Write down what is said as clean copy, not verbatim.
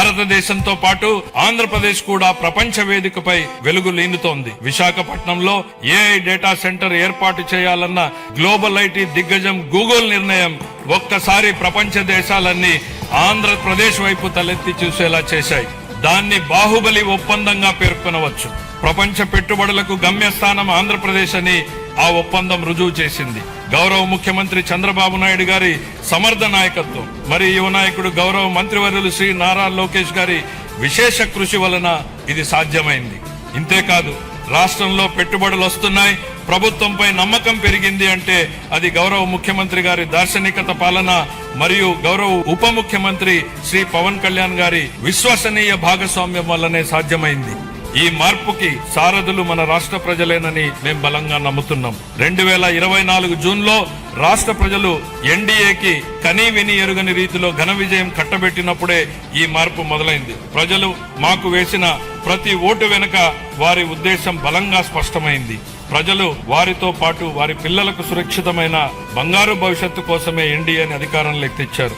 భారతదేశంతో పాటు ఆంధ్రప్రదేశ్ కూడా ప్రపంచ వేదికపై వెలుగు లీనుతోంది. విశాఖపట్నంలో ఏఐ డేటా సెంటర్ ఏర్పాటు చేయాలన్న గ్లోబల్ ఐటీ దిగ్గజం గూగుల్ నిర్ణయం ఒక్కసారి ప్రపంచ దేశాలన్నీ ఆంధ్రప్రదేశ్ వైపు తలెత్తి చూసేలా చేశాయి. దాన్ని బాహుబలి ఒప్పందంగా పేర్కొనవచ్చు. ప్రపంచ పెట్టుబడులకు గమ్యస్థానం ఆంధ్రప్రదేశ్ అని ఆ ఒప్పందం రుజువు చేసింది. గౌరవ ముఖ్యమంత్రి చంద్రబాబు నాయుడు గారి సమర్థ నాయకత్వం, మరి యువ నాయకుడు గౌరవ మంత్రివర్యులు శ్రీ నారా లోకేష్ గారి విశేష కృషి వలన ఇది సాధ్యమైంది. ఇంతేకాదు, రాష్ట్రంలో పెట్టుబడులు వస్తున్నాయి, ప్రభుత్వంపై నమ్మకం పెరిగింది అంటే అది గౌరవ ముఖ్యమంత్రి గారి దార్శనికత పాలన మరియు గౌరవ ఉప ముఖ్యమంత్రి శ్రీ పవన్ కళ్యాణ్ గారి విశ్వసనీయ భాగస్వామ్యం వల్లనే సాధ్యమైంది. ఈ మార్పుకి సారథులు మన రాష్ట్ర ప్రజలేనని మేం బలంగా నమ్ముతున్నాం. 2024 జూన్లో రాష్ట్ర ప్రజలు ఎన్డీఏకి కనీ విని ఎరుగని రీతిలో ఘన విజయం కట్టబెట్టినప్పుడే ఈ మార్పు మొదలైంది. ప్రజలు మాకు వేసిన ప్రతి ఓటు వెనుక వారి ఉద్దేశం బలంగా స్పష్టమైంది. ప్రజలు వారితో పాటు వారి పిల్లలకు సురక్షితమైన బంగారు భవిష్యత్తు కోసమే ఎన్డీఏని అధికారంలోకి తెచ్చారు.